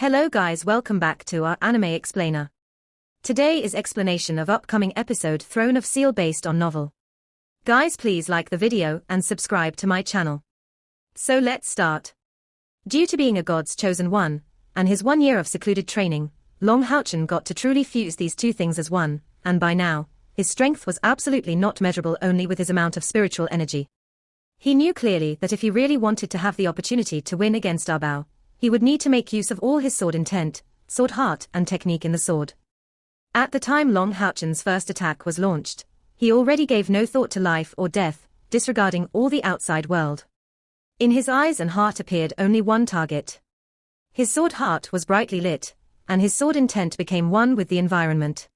Hello guys, welcome back to our Anime Explainer. Today is explanation of upcoming episode Throne of Seal based on novel. Guys, please like the video and subscribe to my channel. So let's start. Due to being a god's chosen one, and his 1 year of secluded training, Long Houchen got to truly fuse these two things as one, and by now, his strength was absolutely not measurable only with his amount of spiritual energy. He knew clearly that if he really wanted to have the opportunity to win against Arbao, he would need to make use of all his sword intent, sword heart and technique in the sword. At the time Long Houchen's first attack was launched, he already gave no thought to life or death, disregarding all the outside world. In his eyes and heart appeared only one target. His sword heart was brightly lit, and his sword intent became one with the environment.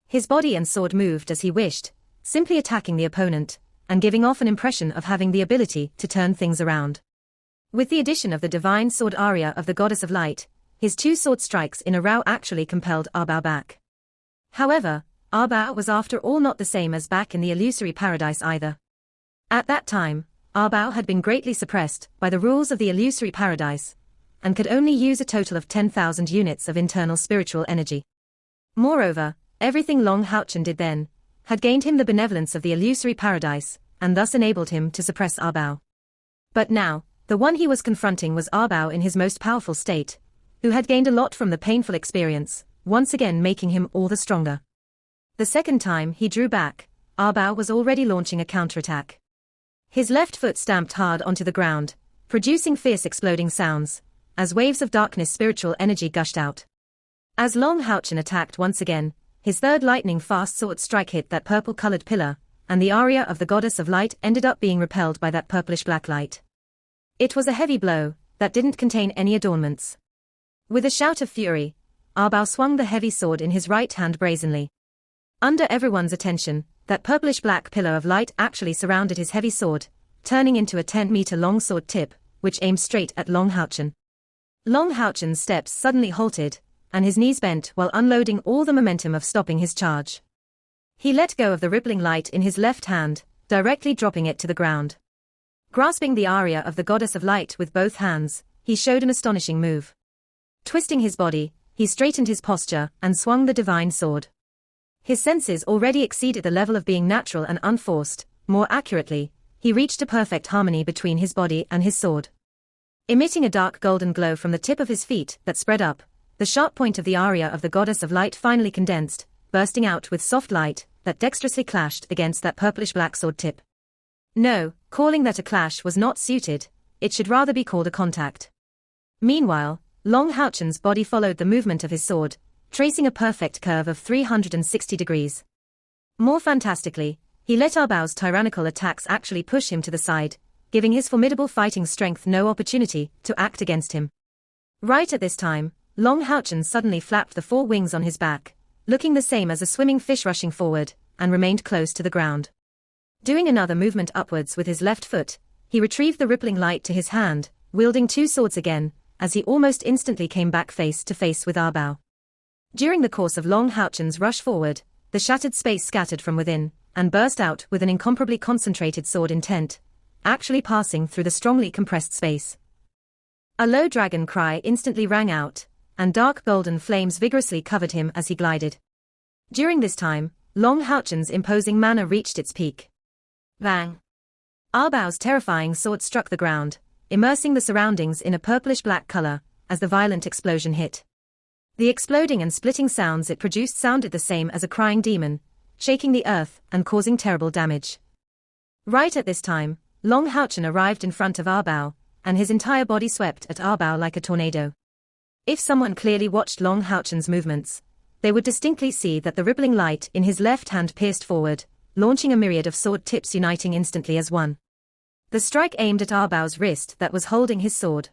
His body and sword moved as he wished, simply attacking the opponent, and giving off an impression of having the ability to turn things around. With the addition of the divine sword aria of the Goddess of Light, his two sword strikes in a row actually compelled Arbao back. However, Arbao was after all not the same as back in the illusory paradise either. At that time, Arbao had been greatly suppressed by the rules of the illusory paradise, and could only use a total of 10,000 units of internal spiritual energy. Moreover, everything Long Houchen did then had gained him the benevolence of the illusory paradise, and thus enabled him to suppress Arbao. But now, the one he was confronting was Arbao in his most powerful state, who had gained a lot from the painful experience, once again making him all the stronger. The second time he drew back, Arbao was already launching a counterattack. His left foot stamped hard onto the ground, producing fierce exploding sounds, as waves of darkness spiritual energy gushed out. As Long Houchen attacked once again, his third lightning-fast sword strike hit that purple-colored pillar, and the aria of the Goddess of Light ended up being repelled by that purplish-black light. It was a heavy blow that didn't contain any adornments. With a shout of fury, Arbao swung the heavy sword in his right hand brazenly. Under everyone's attention, that purplish-black pillar of light actually surrounded his heavy sword, turning into a 10-meter-long sword tip, which aimed straight at Long Houchen. Long Houchen's steps suddenly halted, and his knees bent while unloading all the momentum of stopping his charge. He let go of the rippling light in his left hand, directly dropping it to the ground. Grasping the aria of the Goddess of Light with both hands, he showed an astonishing move. Twisting his body, he straightened his posture and swung the divine sword. His senses already exceeded the level of being natural and unforced. More accurately, he reached a perfect harmony between his body and his sword. Emitting a dark golden glow from the tip of his feet that spread up, the sharp point of the aria of the Goddess of Light finally condensed, bursting out with soft light that dexterously clashed against that purplish-black sword tip. No, calling that a clash was not suited, it should rather be called a contact. Meanwhile, Long Houchen's body followed the movement of his sword, tracing a perfect curve of 360 degrees. More fantastically, he let Arbao's tyrannical attacks actually push him to the side, giving his formidable fighting strength no opportunity to act against him. Right at this time, Long Houchen suddenly flapped the four wings on his back, looking the same as a swimming fish rushing forward, and remained close to the ground. Doing another movement upwards with his left foot, he retrieved the rippling light to his hand, wielding two swords again, as he almost instantly came back face to face with Arbao. During the course of Long Houchen's rush forward, the shattered space scattered from within, and burst out with an incomparably concentrated sword intent, actually passing through the strongly compressed space. A low dragon cry instantly rang out, and dark golden flames vigorously covered him as he glided. During this time, Long Houchen's imposing manner reached its peak. Bang! Arbao's terrifying sword struck the ground, immersing the surroundings in a purplish-black color, as the violent explosion hit. The exploding and splitting sounds it produced sounded the same as a crying demon, shaking the earth and causing terrible damage. Right at this time, Long Houchen arrived in front of Arbao, and his entire body swept at Arbao like a tornado. If someone clearly watched Long Houchen's movements, they would distinctly see that the rippling light in his left hand pierced forward, launching a myriad of sword tips uniting instantly as one. The strike aimed at Arbao's wrist that was holding his sword.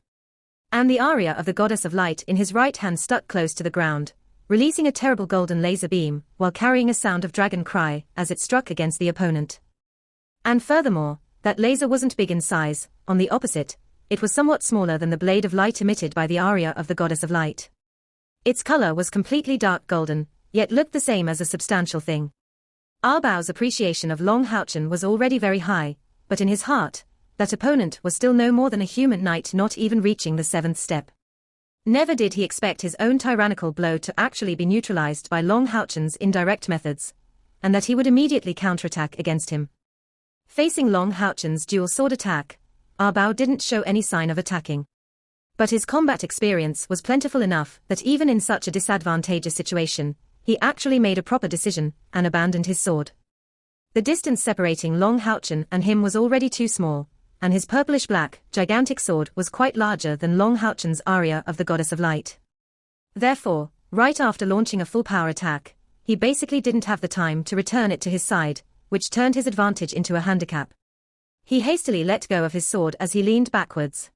And the aria of the Goddess of Light in his right hand stuck close to the ground, releasing a terrible golden laser beam while carrying a sound of dragon cry as it struck against the opponent. And furthermore, that laser wasn't big in size, on the opposite, it was somewhat smaller than the blade of light emitted by the aria of the Goddess of Light. Its color was completely dark golden, yet looked the same as a substantial thing. Arbao's appreciation of Long Houchen was already very high, but in his heart, that opponent was still no more than a human knight not even reaching the 7th step. Never did he expect his own tyrannical blow to actually be neutralized by Long Houchen's indirect methods, and that he would immediately counterattack against him. Facing Long Houchen's dual sword attack, Ah Bao didn't show any sign of attacking. But his combat experience was plentiful enough that even in such a disadvantageous situation, he actually made a proper decision and abandoned his sword. The distance separating Long Houchen and him was already too small, and his purplish-black, gigantic sword was quite larger than Long Houchen's aria of the Goddess of Light. Therefore, right after launching a full-power attack, he basically didn't have the time to return it to his side, which turned his advantage into a handicap. He hastily let go of his sword as he leaned backwards.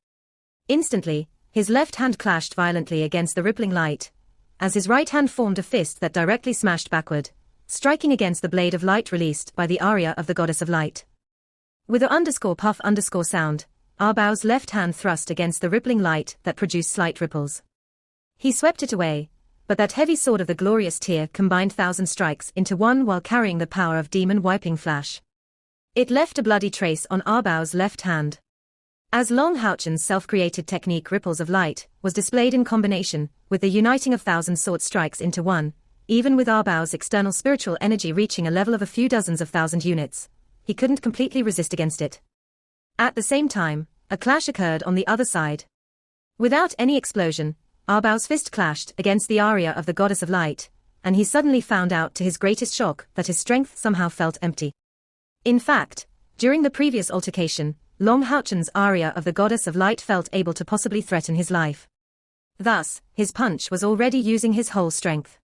Instantly, his left hand clashed violently against the rippling light, as his right hand formed a fist that directly smashed backward, striking against the blade of light released by the aria of the Goddess of Light. With a puff sound, Ah Bao's left hand thrust against the rippling light that produced slight ripples. He swept it away, but that heavy sword of the glorious tear combined 1,000 strikes into one while carrying the power of demon wiping flash. It left a bloody trace on Ah Bao's left hand. As Long Houchen's self-created technique Ripples of Light was displayed in combination with the uniting of 1,000 sword strikes into one, even with Ah Bao's external spiritual energy reaching a level of a few dozens of thousand units, he couldn't completely resist against it. At the same time, a clash occurred on the other side. Without any explosion, Ah Bao's fist clashed against the aria of the Goddess of Light, and he suddenly found out to his greatest shock that his strength somehow felt empty. In fact, during the previous altercation, Long Houchen's aria of the Goddess of Light felt able to possibly threaten his life. Thus, his punch was already using his whole strength.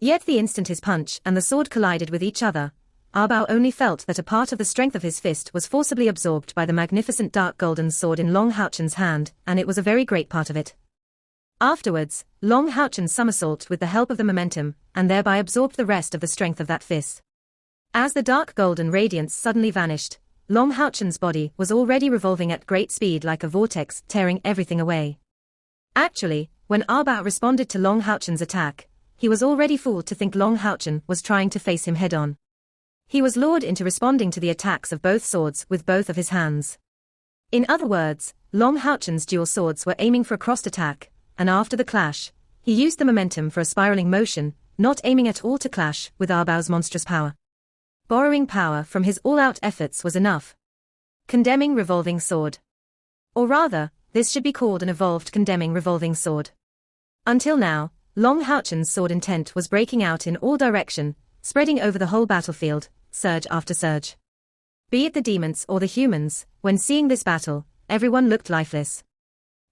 Yet the instant his punch and the sword collided with each other, Ah Bao only felt that a part of the strength of his fist was forcibly absorbed by the magnificent dark golden sword in Long Houchen's hand, and it was a very great part of it. Afterwards, Long Houchen somersaulted with the help of the momentum, and thereby absorbed the rest of the strength of that fist. As the dark golden radiance suddenly vanished, Long Houchen's body was already revolving at great speed like a vortex, tearing everything away. Actually, when Ah Bao responded to Long Houchen's attack, he was already fooled to think Long Houchen was trying to face him head-on. He was lured into responding to the attacks of both swords with both of his hands. In other words, Long Houchen's dual swords were aiming for a crossed attack, and after the clash, he used the momentum for a spiraling motion, not aiming at all to clash with Ah Bao's monstrous power. Borrowing power from his all-out efforts was enough. Condemning revolving sword. Or rather, this should be called an evolved condemning revolving sword. Until now, Long Houchen's sword intent was breaking out in all direction, spreading over the whole battlefield, surge after surge. Be it the demons or the humans, when seeing this battle, everyone looked lifeless.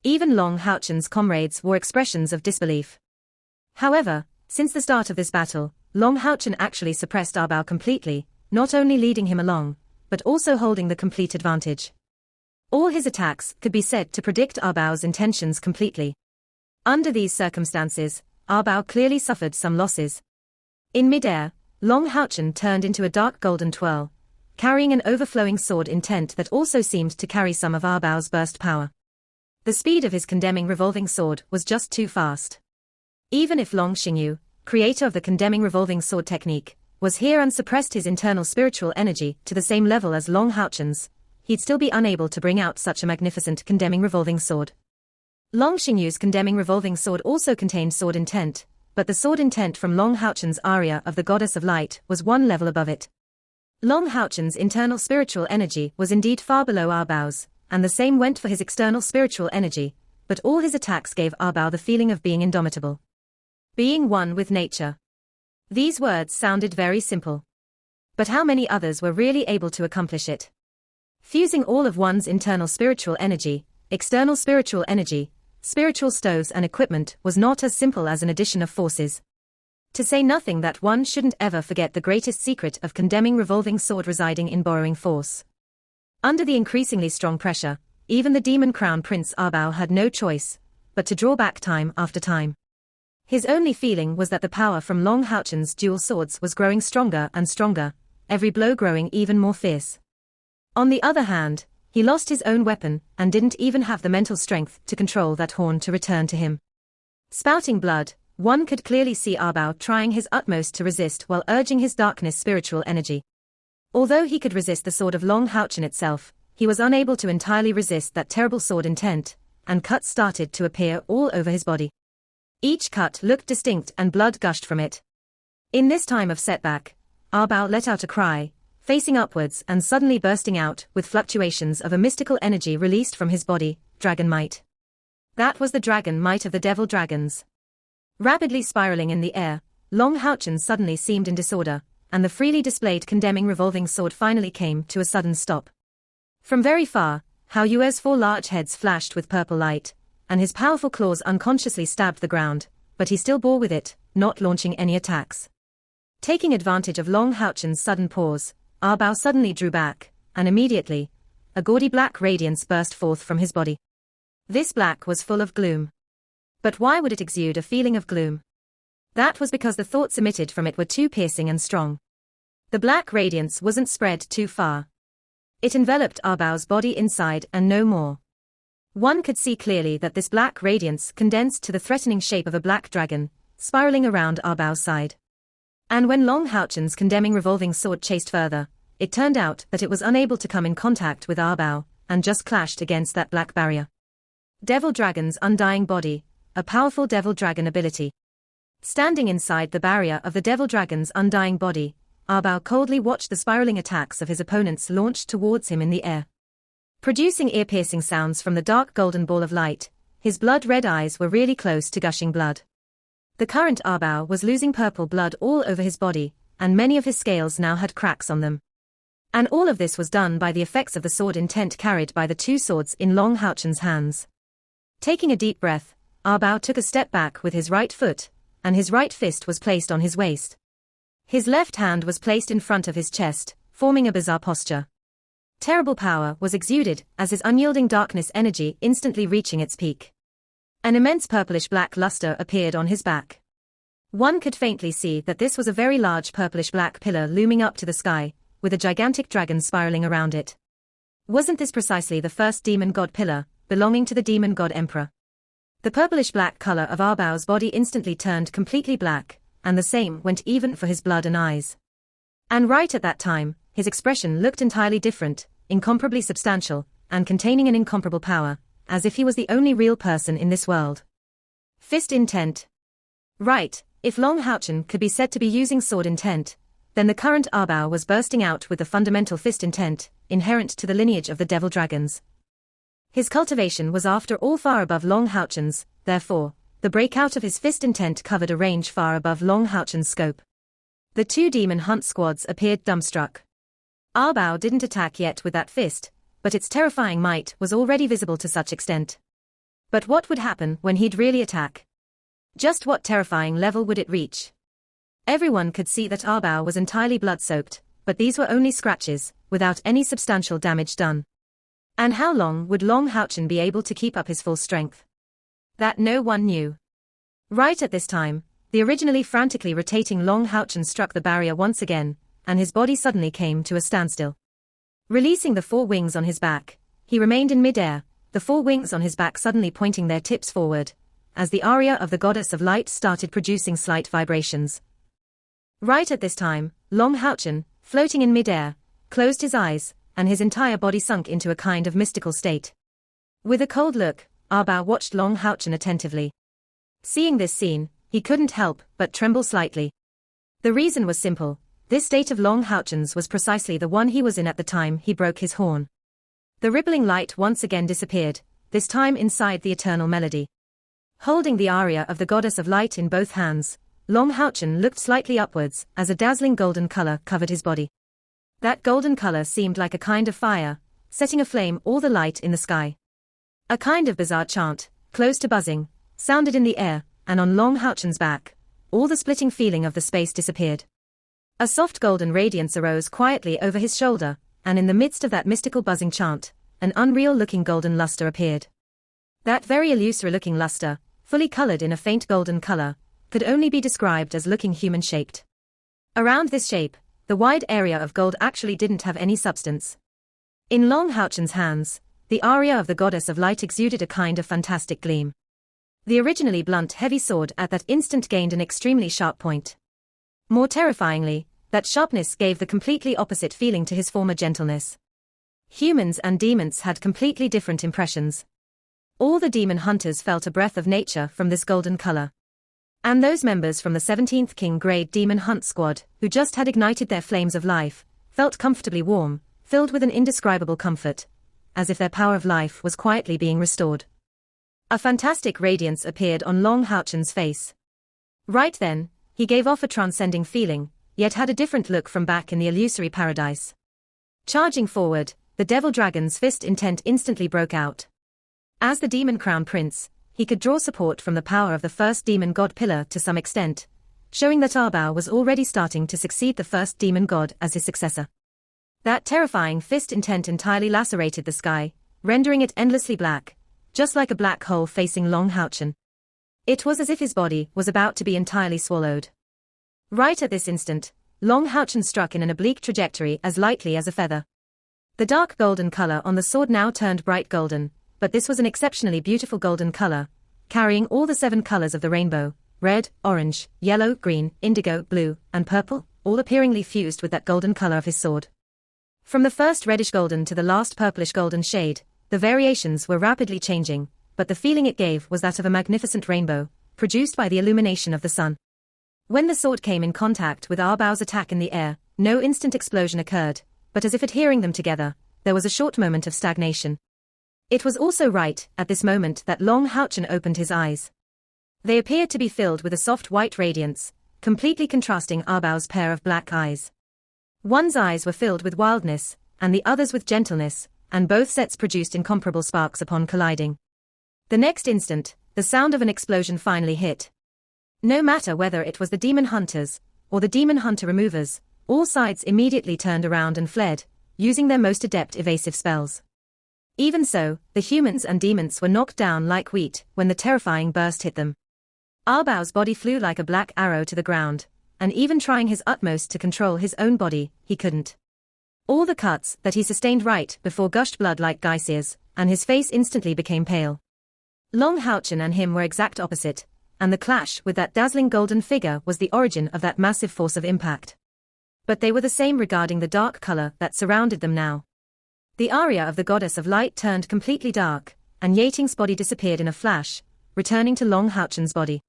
Even Long Houchen's comrades wore expressions of disbelief. However, since the start of this battle, Long Houchen actually suppressed Ah Bao completely, not only leading him along, but also holding the complete advantage. All his attacks could be said to predict Ah Bao's intentions completely. Under these circumstances, Ah Bao clearly suffered some losses. In midair, Long Houchen turned into a dark golden twirl, carrying an overflowing sword intent that also seemed to carry some of Ah Bao's burst power. The speed of his condemning revolving sword was just too fast. Even if Long Xingyu, creator of the condemning revolving sword technique, was here and suppressed his internal spiritual energy to the same level as Long Houchen's, he'd still be unable to bring out such a magnificent condemning revolving sword. Long Xingyu's condemning revolving sword also contained sword intent, but the sword intent from Long Houchen's aria of the Goddess of Light was one level above it. Long Houchen's internal spiritual energy was indeed far below Ah Bao's, and the same went for his external spiritual energy, but all his attacks gave Ah Bao the feeling of being indomitable. Being one with nature. These words sounded very simple. But how many others were really able to accomplish it? Fusing all of one's internal spiritual energy, external spiritual energy, spiritual stoves and equipment was not as simple as an addition of forces. To say nothing that one shouldn't ever forget the greatest secret of condemning revolving sword residing in borrowing force. Under the increasingly strong pressure, even the demon crown prince Ah Bao had no choice but to draw back time after time. His only feeling was that the power from Long Houchen's dual swords was growing stronger and stronger, every blow growing even more fierce. On the other hand, he lost his own weapon and didn't even have the mental strength to control that horn to return to him. Spouting blood, one could clearly see Ah Bao trying his utmost to resist while urging his darkness spiritual energy. Although he could resist the sword of Long Houchen itself, he was unable to entirely resist that terrible sword intent, and cuts started to appear all over his body. Each cut looked distinct and blood gushed from it. In this time of setback, Arbao let out a cry, facing upwards and suddenly bursting out with fluctuations of a mystical energy released from his body, dragon might. That was the dragon might of the devil dragons. Rapidly spiraling in the air, Long Houchen suddenly seemed in disorder, and the freely displayed condemning revolving sword finally came to a sudden stop. From very far, Hao Yue's 4 large heads flashed with purple light, and his powerful claws unconsciously stabbed the ground, but he still bore with it, not launching any attacks. Taking advantage of Long Houchen's sudden pause, Arbao suddenly drew back, and immediately, a gaudy black radiance burst forth from his body. This black was full of gloom. But why would it exude a feeling of gloom? That was because the thoughts emitted from it were too piercing and strong. The black radiance wasn't spread too far. It enveloped Arbao's body inside and no more. One could see clearly that this black radiance condensed to the threatening shape of a black dragon, spiraling around Arbao's side. And when Long Houchen's condemning revolving sword chased further, it turned out that it was unable to come in contact with Arbao, and just clashed against that black barrier. Devil Dragon's undying body, a powerful devil dragon ability. Standing inside the barrier of the devil dragon's undying body, Arbao coldly watched the spiraling attacks of his opponents launched towards him in the air. Producing ear-piercing sounds from the dark golden ball of light, his blood-red eyes were really close to gushing blood. The current Arbao was losing purple blood all over his body, and many of his scales now had cracks on them. And all of this was done by the effects of the sword intent carried by the 2 swords in Long Houchen's hands. Taking a deep breath, Arbao took a step back with his right foot, and his right fist was placed on his waist. His left hand was placed in front of his chest, forming a bizarre posture. Terrible power was exuded as his unyielding darkness energy instantly reaching its peak. An immense purplish-black luster appeared on his back. One could faintly see that this was a very large purplish-black pillar looming up to the sky, with a gigantic dragon spiraling around it. Wasn't this precisely the first demon god pillar, belonging to the demon god emperor? The purplish-black color of Arbao's body instantly turned completely black, and the same went even for his blood and eyes. And right at that time, his expression looked entirely different, incomparably substantial, and containing an incomparable power, as if he was the only real person in this world. Fist intent. Right, if Long Houchen could be said to be using sword intent, then the current Arbao was bursting out with the fundamental fist intent, inherent to the lineage of the devil dragons. His cultivation was after all far above Long Houchen's, therefore, the breakout of his fist intent covered a range far above Long Houchen's scope. The 2 demon hunt squads appeared dumbstruck. Arbao didn't attack yet with that fist, but its terrifying might was already visible to such extent. But what would happen when he'd really attack? Just what terrifying level would it reach? Everyone could see that Arbao was entirely blood-soaked, but these were only scratches, without any substantial damage done. And how long would Long Houchen be able to keep up his full strength? That no one knew. Right at this time, the originally frantically rotating Long Houchen struck the barrier once again, and his body suddenly came to a standstill. Releasing the 4 wings on his back, he remained in mid-air, the 4 wings on his back suddenly pointing their tips forward, as the aria of the goddess of light started producing slight vibrations. Right at this time, Long Houchen, floating in mid-air, closed his eyes, and his entire body sunk into a kind of mystical state. With a cold look, Arbao watched Long Houchen attentively. Seeing this scene, he couldn't help but tremble slightly. The reason was simple. This state of Long Houchen's was precisely the one he was in at the time he broke his horn. The rippling light once again disappeared, this time inside the eternal melody. Holding the aria of the goddess of light in both hands, Long Houchen looked slightly upwards as a dazzling golden color covered his body. That golden color seemed like a kind of fire, setting aflame all the light in the sky. A kind of bizarre chant, close to buzzing, sounded in the air, and on Long Houchen's back, all the splitting feeling of the space disappeared. A soft golden radiance arose quietly over his shoulder, and in the midst of that mystical buzzing chant, an unreal-looking golden luster appeared. That very illusory-looking luster, fully colored in a faint golden color, could only be described as looking human-shaped. Around this shape, the wide area of gold actually didn't have any substance. In Long Houchen's hands, the aria of the goddess of light exuded a kind of fantastic gleam. The originally blunt heavy sword at that instant gained an extremely sharp point. More terrifyingly, that sharpness gave the completely opposite feeling to his former gentleness. Humans and demons had completely different impressions. All the demon hunters felt a breath of nature from this golden color. And those members from the 17th King Grade Demon Hunt Squad, who just had ignited their flames of life, felt comfortably warm, filled with an indescribable comfort, as if their power of life was quietly being restored. A fantastic radiance appeared on Long Houchen's face. Right then, he gave off a transcending feeling, yet had a different look from back in the illusory paradise. Charging forward, the Devil Dragon's fist intent instantly broke out. As the Demon Crown Prince, he could draw support from the power of the first Demon God Pillar to some extent, showing that Arbao was already starting to succeed the first Demon God as his successor. That terrifying fist intent entirely lacerated the sky, rendering it endlessly black, just like a black hole facing Long Houchen. It was as if his body was about to be entirely swallowed. Right at this instant, Long Houchen struck in an oblique trajectory as lightly as a feather. The dark golden color on the sword now turned bright golden, but this was an exceptionally beautiful golden color, carrying all the 7 colors of the rainbow: red, orange, yellow, green, indigo, blue, and purple, all appearingly fused with that golden color of his sword. From the first reddish golden to the last purplish golden shade, the variations were rapidly changing, but the feeling it gave was that of a magnificent rainbow, produced by the illumination of the sun. When the sword came in contact with Arbao's attack in the air, no instant explosion occurred, but as if adhering them together, there was a short moment of stagnation. It was also right, at this moment, that Long Houchen opened his eyes. They appeared to be filled with a soft white radiance, completely contrasting Arbao's pair of black eyes. One's eyes were filled with wildness, and the other's with gentleness, and both sets produced incomparable sparks upon colliding. The next instant, the sound of an explosion finally hit. No matter whether it was the demon hunters, or the demon hunter removers, all sides immediately turned around and fled, using their most adept evasive spells. Even so, the humans and demons were knocked down like wheat when the terrifying burst hit them. Arbao's body flew like a black arrow to the ground, and even trying his utmost to control his own body, he couldn't. All the cuts that he sustained right before gushed blood like geysers, and his face instantly became pale. Long Houchen and him were exact opposite, and the clash with that dazzling golden figure was the origin of that massive force of impact. But they were the same regarding the dark color that surrounded them now. The aria of the Goddess of Light turned completely dark, and Yating's body disappeared in a flash, returning to Long Houchen's body.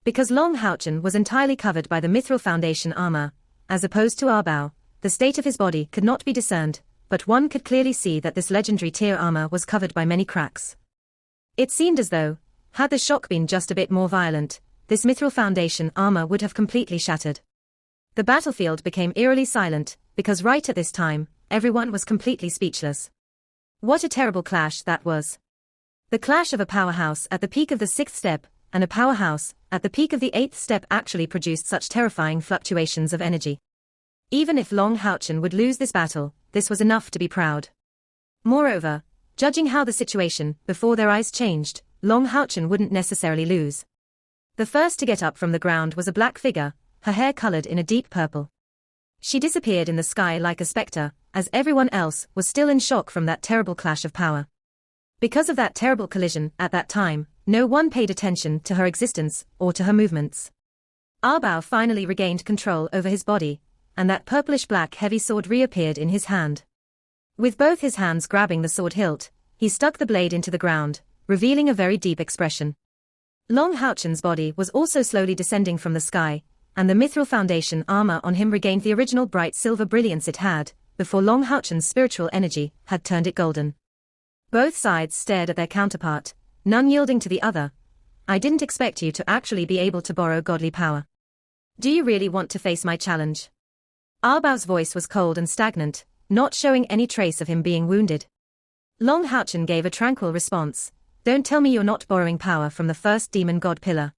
Because Long Houchen was entirely covered by the Mithril Foundation armor, as opposed to Arbao, the state of his body could not be discerned, but one could clearly see that this legendary tier armor was covered by many cracks. It seemed as though, had the shock been just a bit more violent, this Mithril Foundation armor would have completely shattered. The battlefield became eerily silent, because right at this time, everyone was completely speechless. What a terrible clash that was. The clash of a powerhouse at the peak of the 6th step, and a powerhouse at the peak of the 8th step actually produced such terrifying fluctuations of energy. Even if Long Houchen would lose this battle, this was enough to be proud. Moreover, judging how the situation before their eyes changed, Long Houchen wouldn't necessarily lose. The first to get up from the ground was a black figure, her hair colored in a deep purple. She disappeared in the sky like a specter, as everyone else was still in shock from that terrible clash of power. Because of that terrible collision at that time, no one paid attention to her existence or to her movements. Arbao finally regained control over his body, and that purplish-black heavy sword reappeared in his hand. With both his hands grabbing the sword hilt, he stuck the blade into the ground, revealing a very deep expression. Long Houchen's body was also slowly descending from the sky, and the Mithril Foundation armor on him regained the original bright silver brilliance it had, before Long Houchen's spiritual energy had turned it golden. Both sides stared at their counterpart, none yielding to the other. I didn't expect you to actually be able to borrow godly power. Do you really want to face my challenge? Arbao's voice was cold and stagnant, not showing any trace of him being wounded. Long Houchen gave a tranquil response. Don't tell me you're not borrowing power from the first demon god pillar.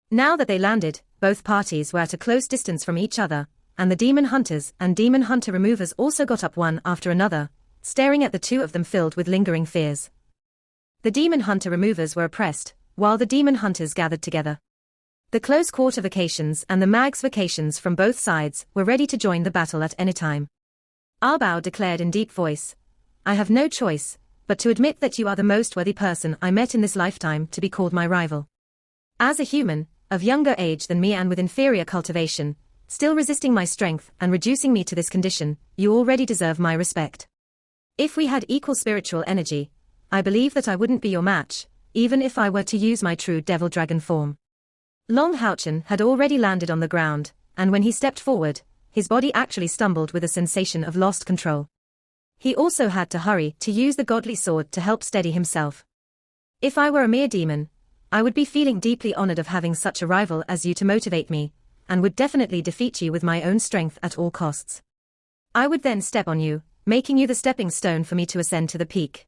Now that they landed, both parties were at a close distance from each other, and the demon hunters and demon hunter removers also got up one after another, staring at the two of them filled with lingering fears. The demon hunter removers were oppressed, while the demon hunters gathered together. The close quarter vacations and the mags vacations from both sides were ready to join the battle at any time. Arbao declared in deep voice, I have no choice but to admit that you are the most worthy person I met in this lifetime to be called my rival. As a human, of younger age than me and with inferior cultivation, still resisting my strength and reducing me to this condition, you already deserve my respect. If we had equal spiritual energy, I believe that I wouldn't be your match, even if I were to use my true devil dragon form. Long Houchen had already landed on the ground, and when he stepped forward, his body actually stumbled with a sensation of lost control. He also had to hurry to use the godly sword to help steady himself. If I were a mere demon, I would be feeling deeply honored of having such a rival as you to motivate me, and would definitely defeat you with my own strength at all costs. I would then step on you, making you the stepping stone for me to ascend to the peak.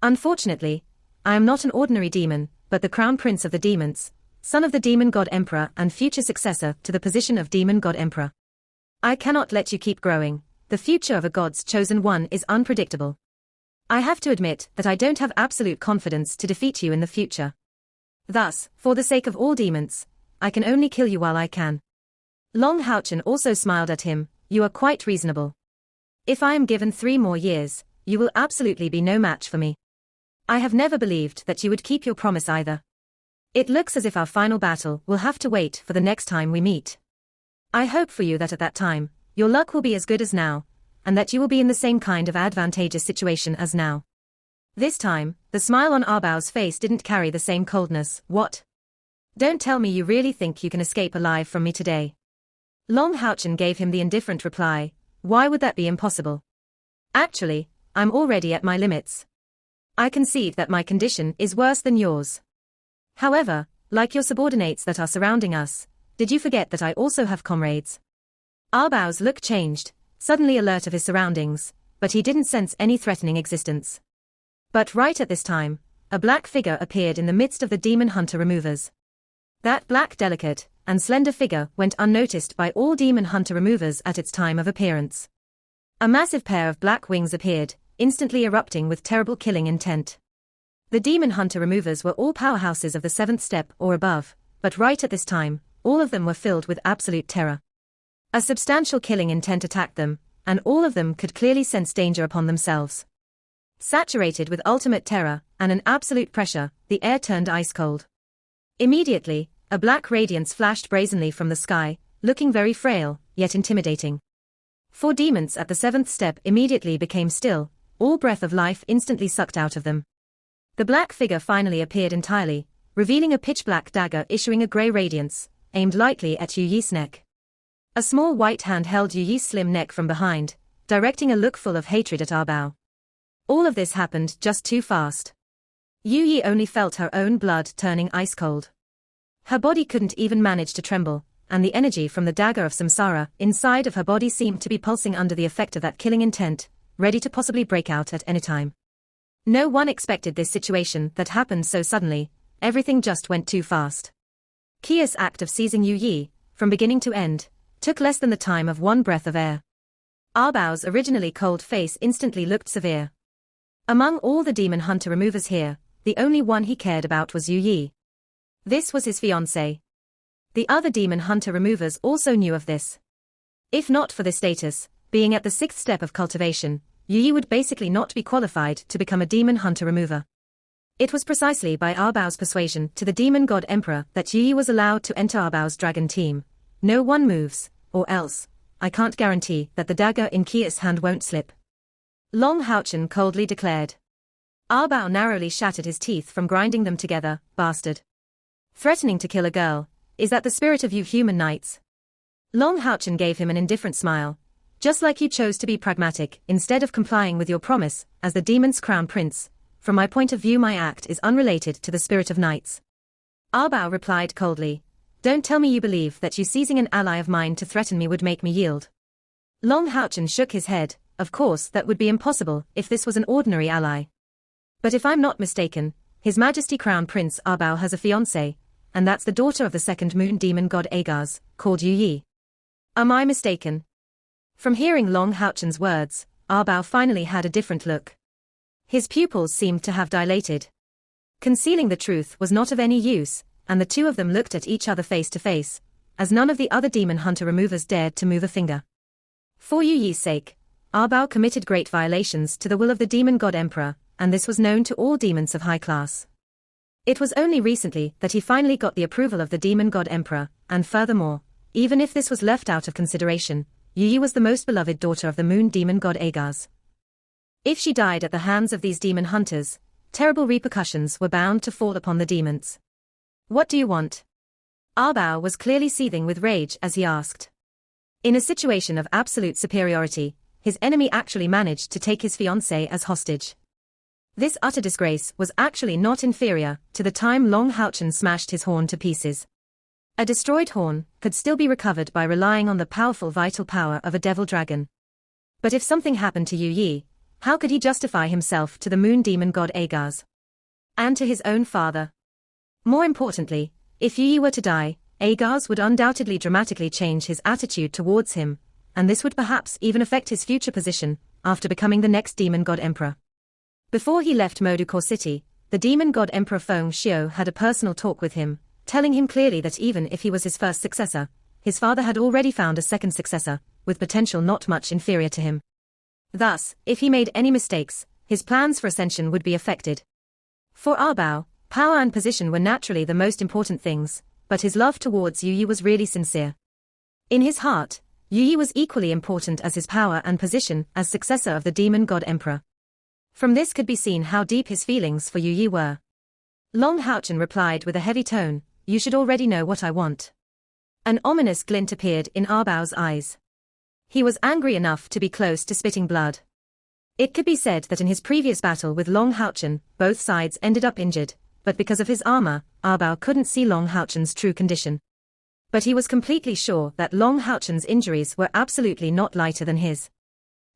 Unfortunately, I am not an ordinary demon, but the crown prince of the demons, son of the demon god emperor and future successor to the position of demon god emperor. I cannot let you keep growing. The future of a god's chosen one is unpredictable. I have to admit that I don't have absolute confidence to defeat you in the future. Thus, for the sake of all demons, I can only kill you while I can. Long Houchen also smiled at him. You are quite reasonable. If I am given 3 more years, you will absolutely be no match for me. I have never believed that you would keep your promise either. It looks as if our final battle will have to wait for the next time we meet. I hope for you that at that time, your luck will be as good as now, and that you will be in the same kind of advantageous situation as now. This time, the smile on Arbao's face didn't carry the same coldness. What? Don't tell me you really think you can escape alive from me today. Long Houchen gave him the indifferent reply. Why would that be impossible? Actually, I'm already at my limits. I concede that my condition is worse than yours. However, like your subordinates that are surrounding us, did you forget that I also have comrades? Arbao's look changed, suddenly alert of his surroundings, but he didn't sense any threatening existence. But right at this time, a black figure appeared in the midst of the demon hunter removers. That black, delicate, and slender figure went unnoticed by all demon hunter removers at its time of appearance. A massive pair of black wings appeared, instantly erupting with terrible killing intent. The demon hunter removers were all powerhouses of the 7th step or above, but right at this time, all of them were filled with absolute terror. A substantial killing intent attacked them, and all of them could clearly sense danger upon themselves. Saturated with ultimate terror and an absolute pressure, the air turned ice cold. Immediately, a black radiance flashed brazenly from the sky, looking very frail, yet intimidating. 4 demons at the 7th step immediately became still, all breath of life instantly sucked out of them. The black figure finally appeared entirely, revealing a pitch-black dagger issuing a grey radiance, aimed lightly at Yu Yi's neck. A small white hand held Yu Yi's slim neck from behind, directing a look full of hatred at Arbao. All of this happened just too fast. Yu Yi only felt her own blood turning ice cold. Her body couldn't even manage to tremble, and the energy from the dagger of samsara inside of her body seemed to be pulsing under the effect of that killing intent, ready to possibly break out at any time. No one expected this situation that happened so suddenly. Everything just went too fast. Kia's act of seizing Yu Yi, from beginning to end, took less than the time of 1 breath of air. Arbao's originally cold face instantly looked severe. Among all the demon hunter removers here, the only one he cared about was Yu Yi. This was his fiancée. The other demon hunter removers also knew of this. If not for this status, being at the 6th step of cultivation, Yu Yi would basically not be qualified to become a demon hunter remover. It was precisely by Arbao's persuasion to the demon god emperor that Yu Yi was allowed to enter Arbao's dragon team. No one moves, or else, I can't guarantee that the dagger in Kia's hand won't slip. Long Houchen coldly declared. Arbao narrowly shattered his teeth from grinding them together. Bastard. Threatening to kill a girl, is that the spirit of you human knights? Long Houchen gave him an indifferent smile. Just like you chose to be pragmatic instead of complying with your promise as the demon's crown prince, from my point of view my act is unrelated to the spirit of knights. Arbao replied coldly. Don't tell me you believe that you seizing an ally of mine to threaten me would make me yield. Long Houchen shook his head. Of course that would be impossible if this was an ordinary ally. But if I'm not mistaken, His Majesty Crown Prince Arbao has a fiancée, and that's the daughter of the 2nd moon demon god Agars, called Yu Yi. Am I mistaken? From hearing Long Houchen's words, Arbao finally had a different look. His pupils seemed to have dilated. Concealing the truth was not of any use, and the two of them looked at each other face to face, as none of the other demon hunter removers dared to move a finger. For Yu Yi's sake, Arbao committed great violations to the will of the demon god emperor, and this was known to all demons of high class. It was only recently that he finally got the approval of the demon god emperor, and furthermore, even if this was left out of consideration, Yu Yi was the most beloved daughter of the moon demon god Agars. If she died at the hands of these demon hunters, terrible repercussions were bound to fall upon the demons. What do you want? Arbao was clearly seething with rage as he asked. In a situation of absolute superiority, his enemy actually managed to take his fiancée as hostage. This utter disgrace was actually not inferior to the time Long Houchen smashed his horn to pieces. A destroyed horn could still be recovered by relying on the powerful vital power of a devil dragon. But if something happened to Yu Yi, how could he justify himself to the moon demon god Agaz? And to his own father? More importantly, if Yu Yi were to die, Agaz would undoubtedly dramatically change his attitude towards him, and this would perhaps even affect his future position after becoming the next demon god emperor. Before he left Modukor City, the demon god emperor Feng Xiu had a personal talk with him, telling him clearly that even if he was his first successor, his father had already found a second successor, with potential not much inferior to him. Thus, if he made any mistakes, his plans for ascension would be affected. For Arbao, power and position were naturally the most important things, but his love towards Yu Yi was really sincere. In his heart, Yu Yi was equally important as his power and position as successor of the demon god emperor. From this could be seen how deep his feelings for Yu Yi were. Long Houchen replied with a heavy tone, "You should already know what I want." An ominous glint appeared in Arbao's eyes. He was angry enough to be close to spitting blood. It could be said that in his previous battle with Long Houchen, both sides ended up injured, but because of his armor, Arbao couldn't see Long Houchen's true condition. But he was completely sure that Long Houchen's injuries were absolutely not lighter than his.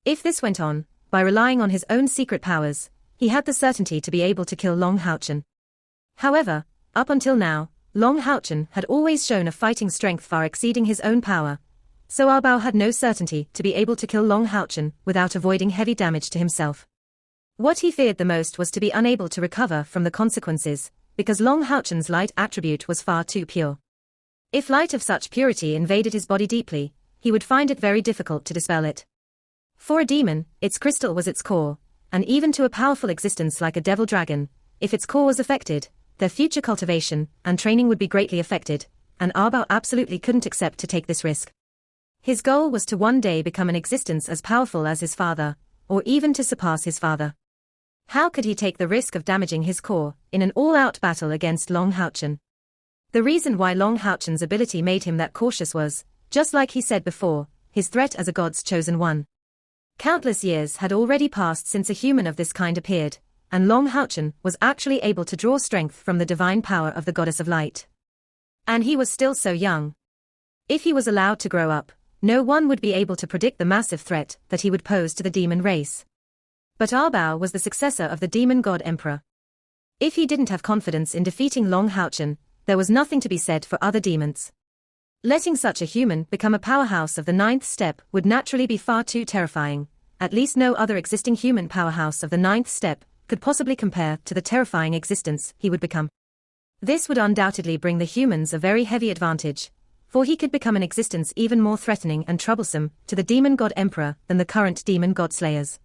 If this went on, by relying on his own secret powers, he had the certainty to be able to kill Long Houchen. However, up until now, Long Houchen had always shown a fighting strength far exceeding his own power, so Arbao had no certainty to be able to kill Long Houchen without avoiding heavy damage to himself. What he feared the most was to be unable to recover from the consequences, because Long Houchen's light attribute was far too pure. If light of such purity invaded his body deeply, he would find it very difficult to dispel it. For a demon, its crystal was its core, and even to a powerful existence like a devil dragon, if its core was affected, their future cultivation and training would be greatly affected, and Arbao absolutely couldn't accept to take this risk. His goal was to one day become an existence as powerful as his father, or even to surpass his father. How could he take the risk of damaging his core in an all-out battle against Long Houchen? The reason why Long Houchen's ability made him that cautious was, just like he said before, his threat as a god's chosen one. Countless years had already passed since a human of this kind appeared, and Long Houchen was actually able to draw strength from the divine power of the goddess of light. And he was still so young. If he was allowed to grow up, no one would be able to predict the massive threat that he would pose to the demon race. But Arbao was the successor of the demon god emperor. If he didn't have confidence in defeating Long Houchen, there was nothing to be said for other demons. Letting such a human become a powerhouse of the ninth step would naturally be far too terrifying. At least no other existing human powerhouse of the ninth step could possibly compare to the terrifying existence he would become. This would undoubtedly bring the humans a very heavy advantage, for he could become an existence even more threatening and troublesome to the demon god emperor than the current demon god slayers.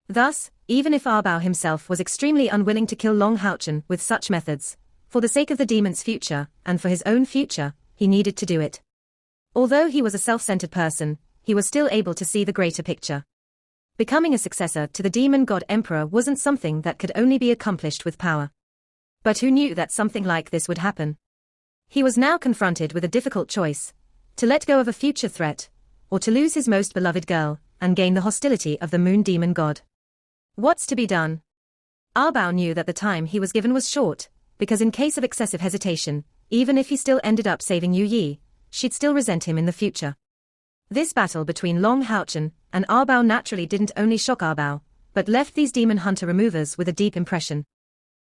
Thus, even if Arbao himself was extremely unwilling to kill Long Houchen with such methods, for the sake of the demon's future, and for his own future, he needed to do it. Although he was a self-centered person, he was still able to see the greater picture. Becoming a successor to the demon god emperor wasn't something that could only be accomplished with power. But who knew that something like this would happen? He was now confronted with a difficult choice: to let go of a future threat, or to lose his most beloved girl, and gain the hostility of the moon demon god. What's to be done? Arbao knew that the time he was given was short, because in case of excessive hesitation, even if he still ended up saving Yu Yi, she'd still resent him in the future. This battle between Long Houchen and Arbao naturally didn't only shock Arbao, but left these demon hunter removers with a deep impression.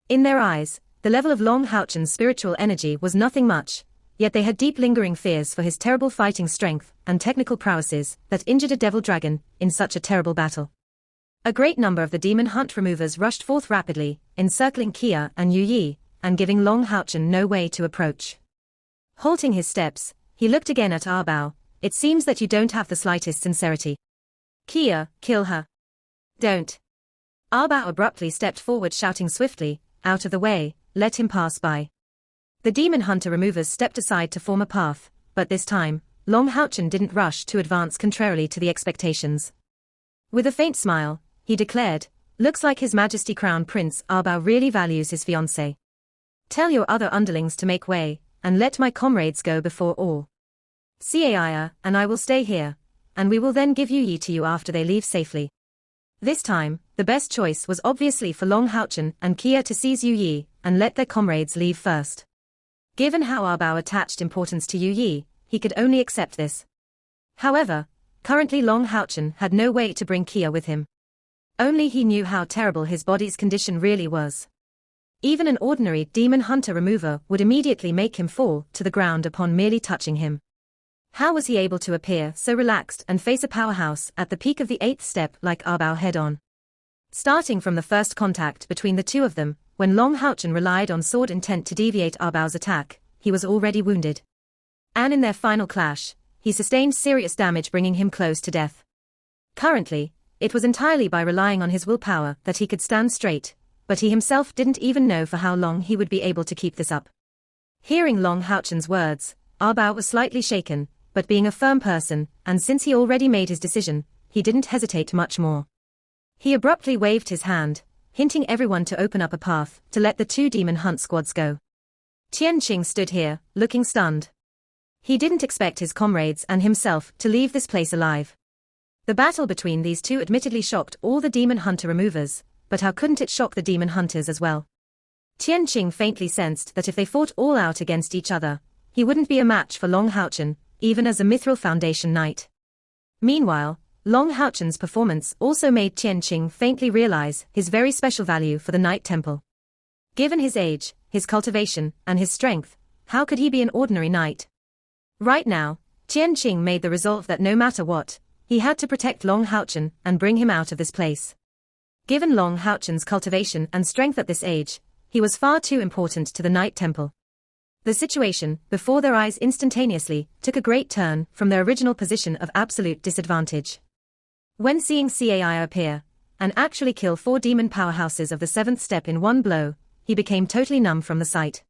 In their eyes, the level of Long Houchen's spiritual energy was nothing much, yet they had deep lingering fears for his terrible fighting strength and technical prowesses that injured a devil dragon in such a terrible battle. A great number of the demon hunt removers rushed forth rapidly, encircling Kia and Yu Yi, and giving Long Houchen no way to approach. Halting his steps, he looked again at Arbao. "It seems that you don't have the slightest sincerity. Kia, kill her." "Don't." Arbao abruptly stepped forward, shouting swiftly, "Out of the way, let him pass by." The demon hunter removers stepped aside to form a path, but this time, Long Houchen didn't rush to advance contrarily to the expectations. With a faint smile, he declared, Looks like His Majesty Crown Prince Arbao really values his fiancée. Tell your other underlings to make way, and let my comrades go before all. Caia and I will stay here, and we will then give Yu Yi to you after they leave safely. This time, the best choice was obviously for Long Haochen and Kia to seize Yu Yi, and let their comrades leave first. Given how Arbao attached importance to Yu Yi, he could only accept this. However, currently Long Haochen had no way to bring Kia with him. Only he knew how terrible his body's condition really was. Even an ordinary demon hunter remover would immediately make him fall to the ground upon merely touching him. How was he able to appear so relaxed and face a powerhouse at the peak of the 8th step like Arbao head-on? Starting from the first contact between the two of them, when Long Haochen relied on sword intent to deviate Arbao's attack, he was already wounded. And in their final clash, he sustained serious damage, bringing him close to death. Currently, it was entirely by relying on his willpower that he could stand straight, but he himself didn't even know for how long he would be able to keep this up. Hearing Long Haochen's words, Arbao was slightly shaken, but being a firm person, and since he already made his decision, he didn't hesitate much more. He abruptly waved his hand, hinting everyone to open up a path to let the two demon hunt squads go. Tianqing stood here, looking stunned. He didn't expect his comrades and himself to leave this place alive. The battle between these two admittedly shocked all the demon hunter removers, but how couldn't it shock the demon hunters as well? Tianqing faintly sensed that if they fought all out against each other, he wouldn't be a match for Long Haochen, even as a Mithril Foundation knight. Meanwhile, Long Haochen's performance also made Tianqing faintly realize his very special value for the Night Temple. Given his age, his cultivation, and his strength, how could he be an ordinary knight? Right now, Tianqing made the resolve that no matter what, he had to protect Long Haochen and bring him out of this place. Given Long Haochen's cultivation and strength at this age, he was far too important to the Night Temple. The situation, before their eyes instantaneously, took a great turn from their original position of absolute disadvantage. When seeing Caia appear, and actually kill 4 demon powerhouses of the 7th step in one blow, he became totally numb from the sight.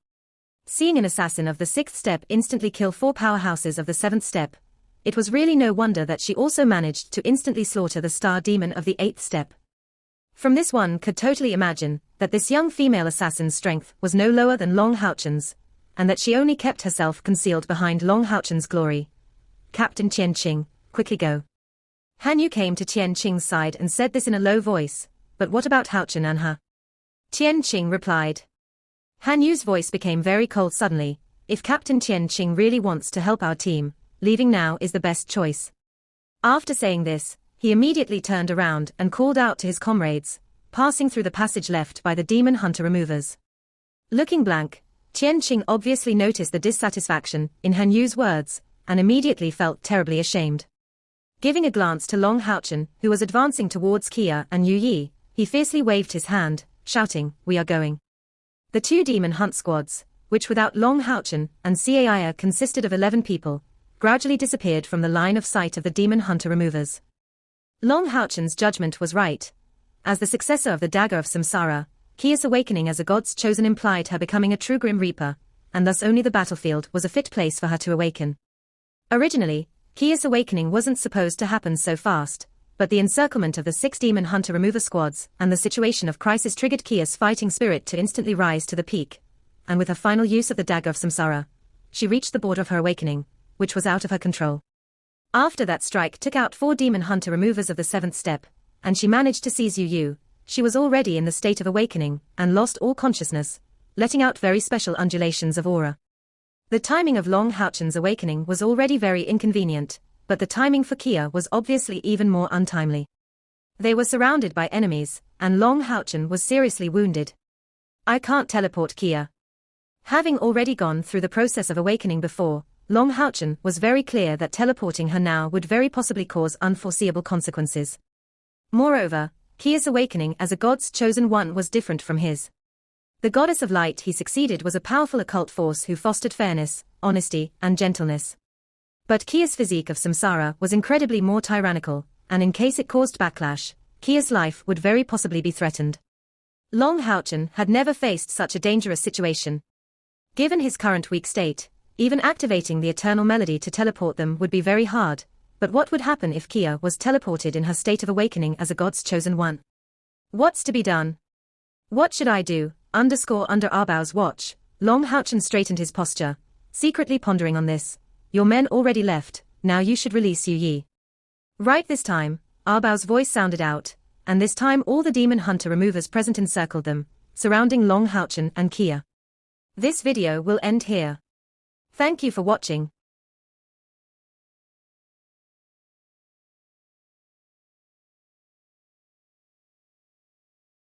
Seeing an assassin of the 6th step instantly kill 4 powerhouses of the 7th step, it was really no wonder that she also managed to instantly slaughter the star demon of the 8th step. From this one could totally imagine that this young female assassin's strength was no lower than Long Haochen's, and that she only kept herself concealed behind Long Haochen's glory. Captain Tianqing, quickly go. Han Yu came to Tianqing's side and said this in a low voice, but what about Haochen and her? Tianqing replied. Han Yu's voice became very cold suddenly. If Captain Tianqing really wants to help our team, leaving now is the best choice. After saying this, he immediately turned around and called out to his comrades, passing through the passage left by the demon hunter removers. Looking blank, Tianqing obviously noticed the dissatisfaction in Han Yu's words, and immediately felt terribly ashamed. Giving a glance to Long Haochen, who was advancing towards Kia and Yu Yi, he fiercely waved his hand, shouting, "We are going." The 2 demon hunt squads, which without Long Haochen and Caia consisted of 11 people, gradually disappeared from the line of sight of the demon hunter removers. Long Haochen's judgment was right. As the successor of the Dagger of Samsara, Kia's awakening as a god's chosen implied her becoming a true Grim Reaper, and thus only the battlefield was a fit place for her to awaken. Originally, Kia's awakening wasn't supposed to happen so fast, but the encirclement of the 6 demon hunter remover squads and the situation of crisis triggered Kia's fighting spirit to instantly rise to the peak, and with her final use of the Dagger of Samsara, she reached the border of her awakening, which was out of her control. After that strike took out 4 demon hunter removers of the 7th step, and she managed to seize Yu Yu, she was already in the state of awakening and lost all consciousness, letting out very special undulations of aura. The timing of Long Haochen's awakening was already very inconvenient, but the timing for Kia was obviously even more untimely. They were surrounded by enemies, and Long Haochen was seriously wounded. I can't teleport Kia. Having already gone through the process of awakening before, Long Haochen was very clear that teleporting her now would very possibly cause unforeseeable consequences. Moreover, Kia's awakening as a god's chosen one was different from his. The goddess of light he succeeded was a powerful occult force who fostered fairness, honesty, and gentleness. But Kia's physique of Samsara was incredibly more tyrannical, and in case it caused backlash, Kia's life would very possibly be threatened. Long Haochen had never faced such a dangerous situation. Given his current weak state, even activating the eternal melody to teleport them would be very hard, but what would happen if Kia was teleported in her state of awakening as a god's chosen one? What's to be done? What should I do? Under Arbao's watch, Long Houchen straightened his posture, secretly pondering on this. Your men already left, now you should release Yu Yi. Right this time, Arbao's voice sounded out, and this time all the demon hunter removers present encircled them, surrounding Long Houchen and Kia. This video will end here. Thank you for watching.